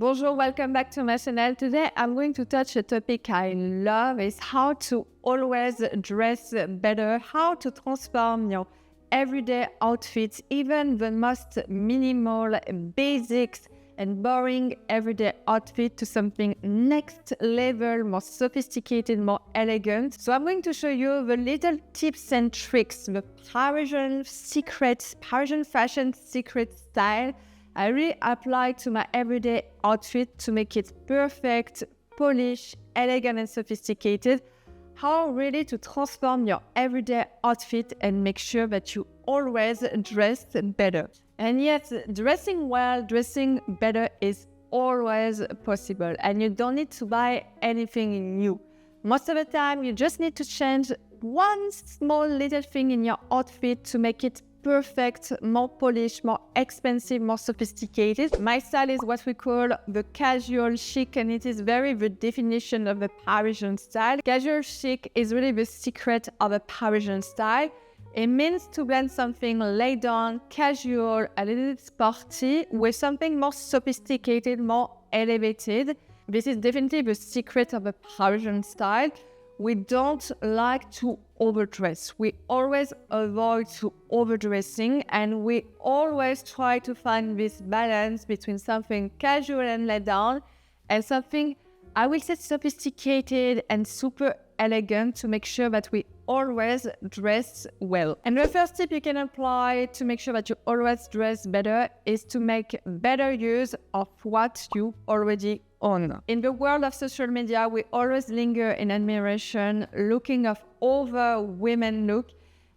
Bonjour, welcome back to my channel. Today I'm going to touch a topic I love, is how to always dress better, how to transform your everyday outfits, even the most minimal, basics and boring everyday outfit to something next level, more sophisticated, more elegant. So I'm going to show you the little tips and tricks, the Parisian fashion secret style I really apply to my everyday outfit to make it perfect, polished, elegant and sophisticated. How really to transform your everyday outfit and make sure that you always dress better. And yes, dressing well, dressing better is always possible, and you don't need to buy anything new. Most of the time, you just need to change one small little thing in your outfit to make it perfect, more polished, more expensive, more sophisticated. My style is what we call the casual chic, and it is very the definition of the Parisian style. Casual chic is really the secret of a Parisian style. It means to blend something laid down, casual, a little sporty, with something more sophisticated, more elevated. This is definitely the secret of a Parisian style. We don't like to overdress. We always avoid to overdressing, and we always try to find this balance between something casual and laid down and something, I will say, sophisticated and super elegant to make sure that we always dress well. And the first tip you can apply to make sure that you always dress better is to make better use of what you already own. In the world of social media, we always linger in admiration, looking of other women look,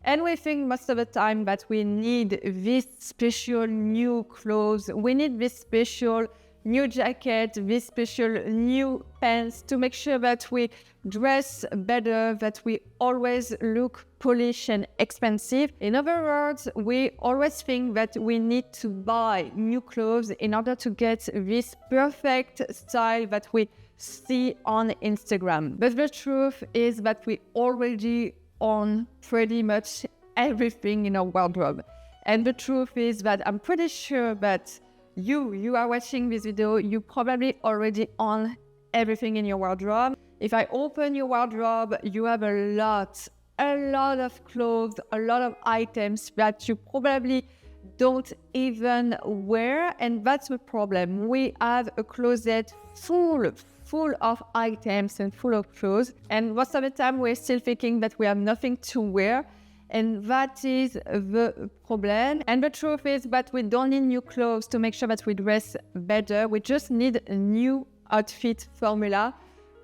and we think most of the time that we need this special new clothes, we need this special new jacket, this special new pants to make sure that we dress better, that we always look polished and expensive. In other words, we always think that we need to buy new clothes in order to get this perfect style that we see on Instagram. But the truth is that we already own pretty much everything in our wardrobe. And the truth is that I'm pretty sure that you are watching this video, you probably already own everything in your wardrobe. If I open your wardrobe, you have a lot of clothes, a lot of items that you probably don't even wear, and that's the problem. We have a closet full of items and full of clothes, and most of the time we're still thinking that we have nothing to wear. And that is the problem. And the truth is that we don't need new clothes to make sure that we dress better. We just need a new outfit formula.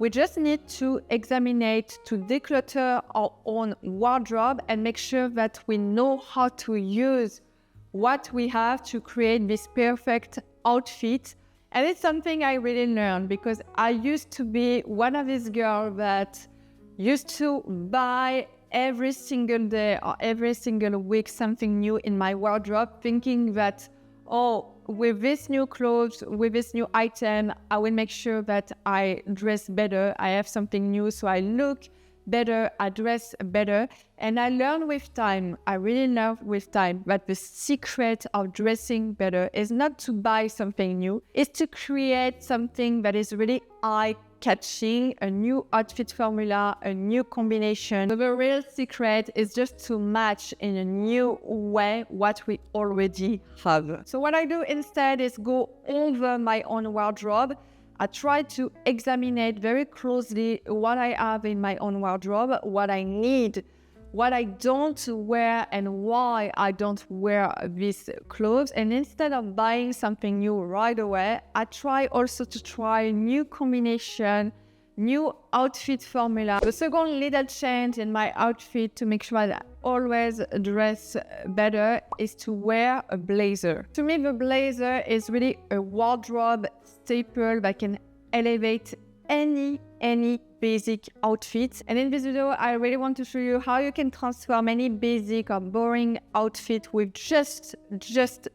We just need to examine, to declutter our own wardrobe and make sure that we know how to use what we have to create this perfect outfit. And it's something I really learned, because I used to be one of these girls that used to buy every single day or every single week something new in my wardrobe, thinking that, oh, with this new clothes, with this new item, I will make sure that I dress better, I have something new, so I look better, I dress better. And I learned with time, I really learned with time, that the secret of dressing better is not to buy something new, it's to create something that is really eye-catching, a new outfit formula, a new combination. So the real secret is just to match in a new way what we already have. So what I do instead is go over my own wardrobe. I try to examine very closely what I have in my own wardrobe, what I need, what I don't wear, and why I don't wear these clothes. And instead of buying something new right away, I try also to try new combination, new outfit formula. The second little change in my outfit to make sure that I always dress better is to wear a blazer. To me, the blazer is really a wardrobe staple that can elevate any basic outfit. And in this video, I really want to show you how you can transform any basic or boring outfit with just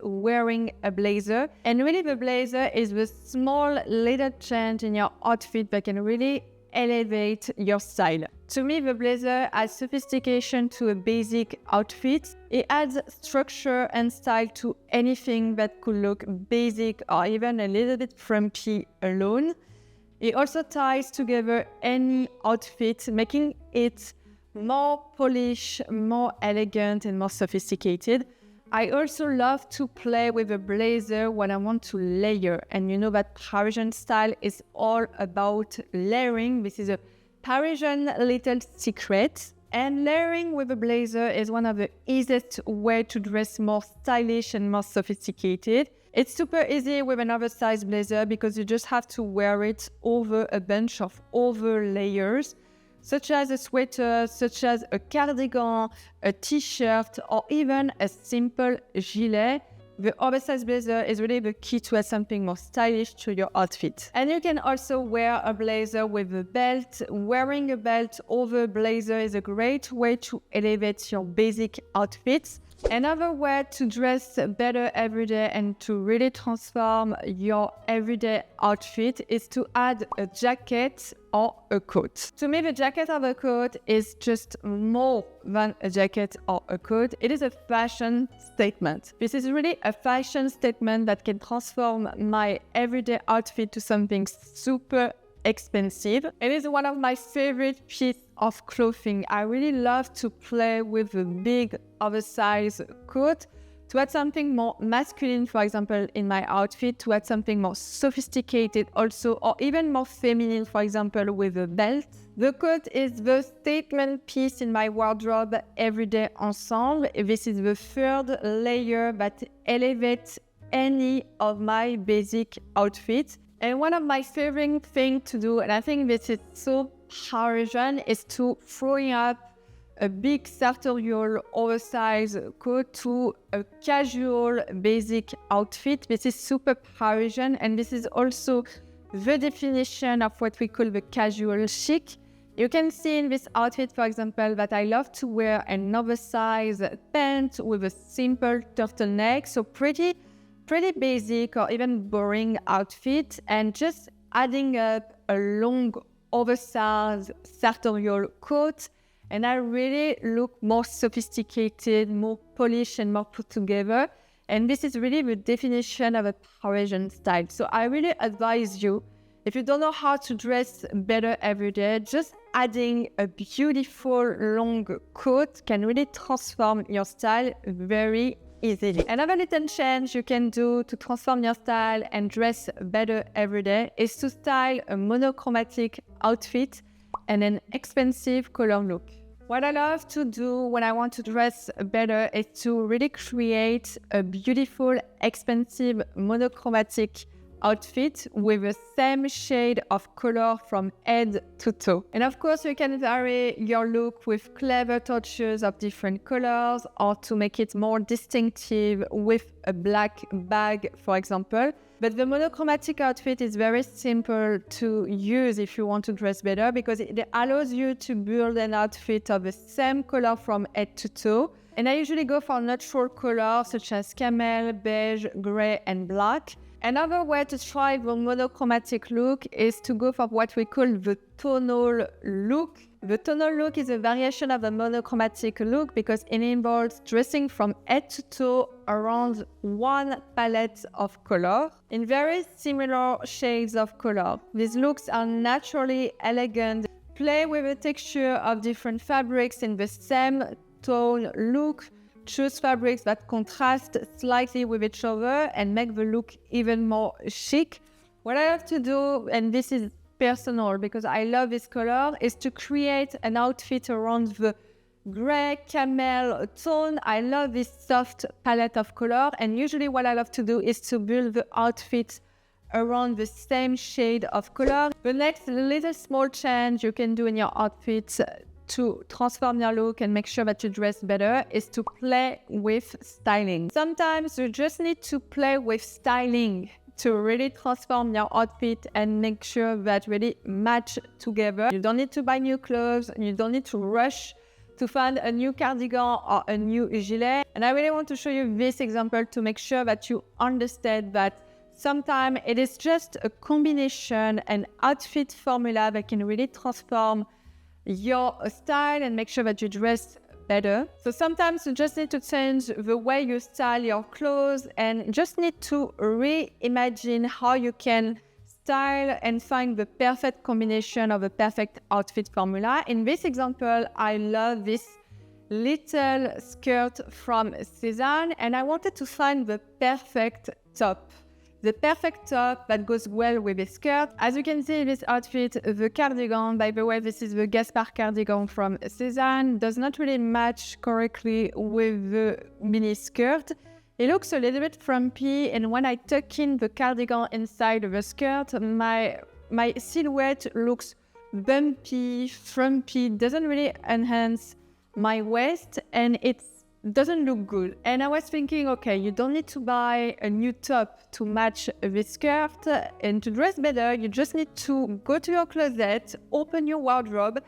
wearing a blazer. And really, the blazer is the small little change in your outfit that can really elevate your style. To me, the blazer adds sophistication to a basic outfit. It adds structure and style to anything that could look basic or even a little bit frumpy alone. It also ties together any outfit, making it more polished, more elegant, and more sophisticated. I also love to play with a blazer when I want to layer. And you know that Parisian style is all about layering. This is a Parisian little secret. And layering with a blazer is one of the easiest ways to dress more stylish and more sophisticated. It's super easy with an oversized blazer because you just have to wear it over a bunch of over layers, such as a sweater, such as a cardigan, a t-shirt, or even a simple gilet. The oversized blazer is really the key to add something more stylish to your outfit. And you can also wear a blazer with a belt. Wearing a belt over a blazer is a great way to elevate your basic outfits. Another way to dress better every day and to really transform your everyday outfit is to add a jacket or a coat. To me, the jacket or the coat is just more than a jacket or a coat. It is a fashion statement. This is really a fashion statement that can transform my everyday outfit to something super expensive. It is one of my favorite pieces of clothing. I really love to play with a big oversized coat to add something more masculine, for example, in my outfit, to add something more sophisticated also, or even more feminine, for example, with a belt. The coat is the statement piece in my wardrobe everyday ensemble. This is the third layer that elevates any of my basic outfits. And one of my favorite things to do, and I think this is so Parisian, is to throwing up a big sartorial oversized coat to a casual basic outfit. This is super Parisian, and this is also the definition of what we call the casual chic. You can see in this outfit, for example, that I love to wear an oversized pant with a simple turtleneck, so pretty basic or even boring outfit, and just adding up a long oversized sartorial coat, and I really look more sophisticated, more polished, and more put together. And this is really the definition of a Parisian style. So I really advise you, if you don't know how to dress better every day, just adding a beautiful long coat can really transform your style very easily. Another little change you can do to transform your style and dress better every day is to style a monochromatic outfit and an expensive color look. What I love to do when I want to dress better is to really create a beautiful, expensive monochromatic outfit with the same shade of color from head to toe. And of course, you can vary your look with clever touches of different colors, or to make it more distinctive with a black bag, for example. But the monochromatic outfit is very simple to use if you want to dress better, because it allows you to build an outfit of the same color from head to toe. And I usually go for natural colors such as camel, beige, gray, and black. Another way to try the monochromatic look is to go for what we call the tonal look. The tonal look is a variation of the monochromatic look because it involves dressing from head to toe around one palette of color in very similar shades of color. These looks are naturally elegant. Play with the texture of different fabrics in the same tone look. Choose fabrics that contrast slightly with each other and make the look even more chic. What I have to do, and this is personal because I love this color, is to create an outfit around the gray camel tone. I love this soft palette of color, and usually what I love to do is to build the outfit around the same shade of color. The next little small change you can do in your outfit to transform your look and make sure that you dress better is to play with styling. Sometimes you just need to play with styling to really transform your outfit and make sure that really match together. You don't need to buy new clothes, you don't need to rush to find a new cardigan or a new gilet. And I really want to show you this example to make sure that you understand that Sometimes it is just a combination and outfit formula that can really transform your style and make sure that you dress better. So sometimes you just need to change the way you style your clothes and just need to reimagine how you can style and find the perfect combination of the perfect outfit formula. In this example, I love this little skirt from Cézanne, and I wanted to find the perfect top. The perfect top that goes well with this skirt. As you can see in this outfit, the cardigan, by the way, this is the Gaspard cardigan from Cézanne, does not really match correctly with the mini skirt. It looks a little bit frumpy, and when I tuck in the cardigan inside the skirt, my silhouette looks bumpy, frumpy, doesn't really enhance my waist, and it doesn't look good. And I was thinking, okay, you don't need to buy a new top to match this skirt, and to dress better, you just need to go to your closet, open your wardrobe,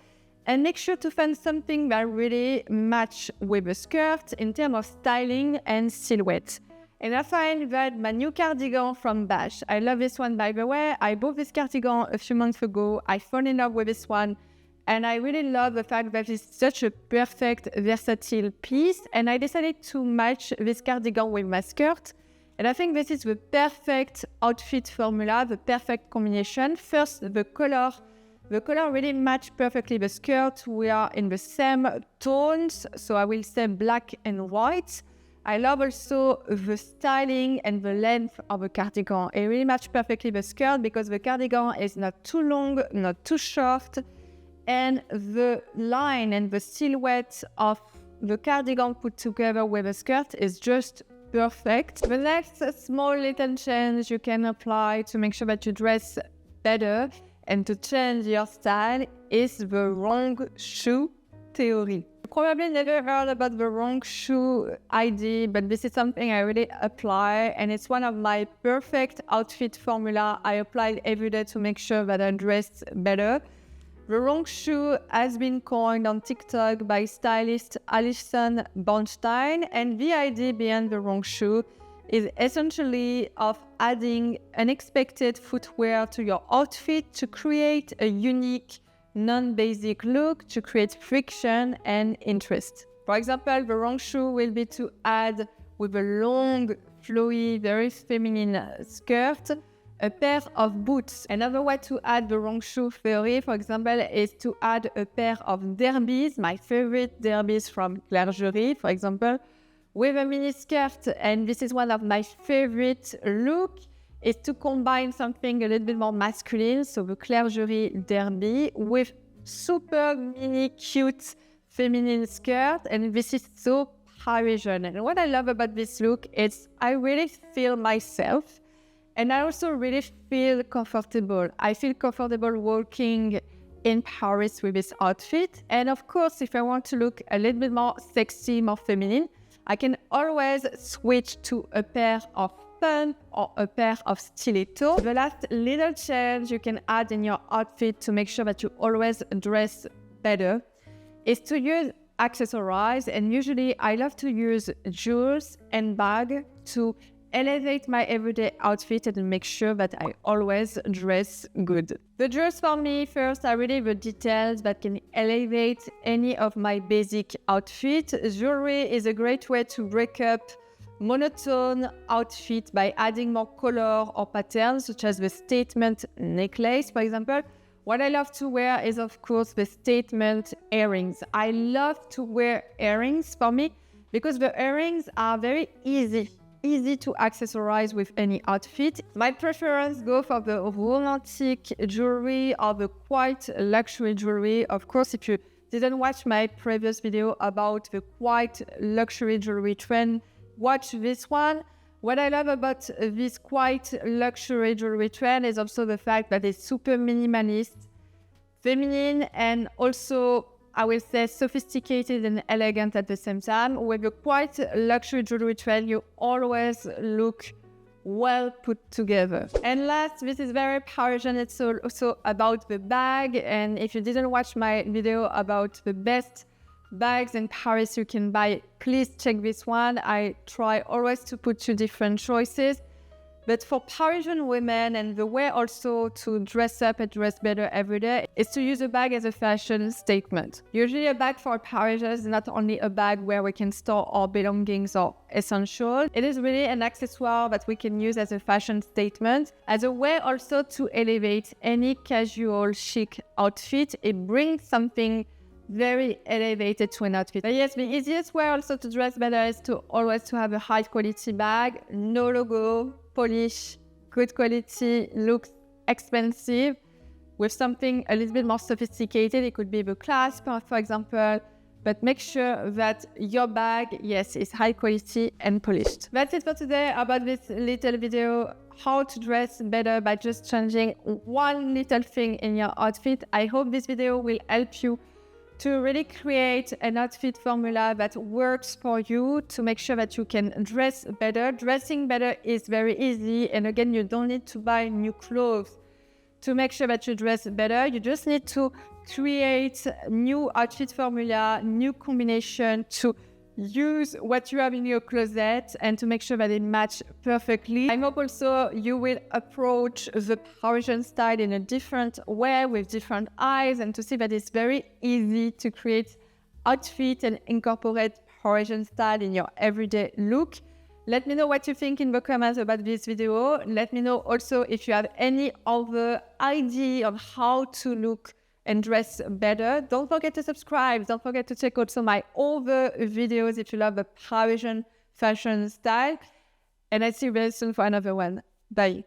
and make sure to find something that really match with the skirt in terms of styling and silhouette. And I find that my new cardigan from Bash, I love this one by the way. I bought this cardigan a few months ago. I fell in love with this one. And I really love the fact that it's such a perfect, versatile piece. And I decided to match this cardigan with my skirt. And I think this is the perfect outfit formula, the perfect combination. First, the color. The color really matched perfectly the skirt. We are in the same tones, so I will say black and white. I love also the styling and the length of the cardigan. It really matched perfectly the skirt because the cardigan is not too long, not too short. And the line and the silhouette of the cardigan put together with the skirt is just perfect. The next small little change you can apply to make sure that you dress better and to change your style is the wrong shoe theory. You probably never heard about the wrong shoe idea, but this is something I really apply, and it's one of my perfect outfit formula I apply every day to make sure that I dress better. The wrong shoe has been coined on TikTok by stylist Alison Bornstein, and the idea behind the wrong shoe is essentially of adding unexpected footwear to your outfit to create a unique, non-basic look, to create friction and interest. For example, the wrong shoe will be to add with a long, flowy, very feminine skirt, a pair of boots. Another way to add the wrong shoe theory, for example, is to add a pair of derbies, my favorite derbies from Claire Jury, for example, with a mini skirt. And this is one of my favorite look, is to combine something a little bit more masculine, so the Claire Jury derby with super mini cute feminine skirt, and this is so Parisian. And what I love about this look is I really feel myself, and I also really feel comfortable. I feel comfortable walking in Paris with this outfit. And of course, if I want to look a little bit more sexy, more feminine, I can always switch to a pair of pump or a pair of stiletto. The last little change you can add in your outfit to make sure that you always dress better is to use accessories. And usually I love to use jewels and bag to elevate my everyday outfit and make sure that I always dress good. The jewels for me, first, are really the details that can elevate any of my basic outfit. Jewelry is a great way to break up monotone outfit by adding more color or patterns, such as the statement necklace, for example. What I love to wear is, of course, the statement earrings. I love to wear earrings for me because the earrings are very easy to accessorize with any outfit. My preference go for the romantic jewelry or the quite luxury jewelry. Of course, if you didn't watch my previous video about the quite luxury jewelry trend, watch this one. What I love about this quite luxury jewelry trend is also the fact that it's super minimalist, feminine, and also I will say sophisticated and elegant at the same time. With a quite luxury jewelry trend, you always look well put together. And last, this is very Parisian, it's also about the bag. And if you didn't watch my video about the best bags in Paris you can buy, please check this one. I try always to put two different choices. But for Parisian women, and the way also to dress up and dress better every day is to use a bag as a fashion statement. Usually a bag for Parisians is not only a bag where we can store our belongings or essentials. It is really an accessoire that we can use as a fashion statement, as a way also to elevate any casual chic outfit. It brings something very elevated to an outfit. But yes, the easiest way also to dress better is to always to have a high quality bag, no logo, polish, good quality, looks expensive, with something a little bit more sophisticated. It could be the clasp, for example, but make sure that your bag, yes, is high quality and polished. That's it for today about this little video, how to dress better by just changing one little thing in your outfit. I hope this video will help you to really create an outfit formula that works for you, to make sure that you can dress better. Dressing better is very easy. And again, you don't need to buy new clothes to make sure that you dress better. You just need to create new outfit formula, new combination, to use what you have in your closet and to make sure that it match perfectly. I hope also you will approach the Parisian style in a different way, with different eyes, and to see that it's very easy to create outfit and incorporate Parisian style in your everyday look. Let me know what you think in the comments about this video. Let me know also if you have any other idea of how to look and dress better. Don't forget to subscribe. Don't forget to check also my other videos if you love the Parisian fashion style. And I see you very soon for another one. Bye.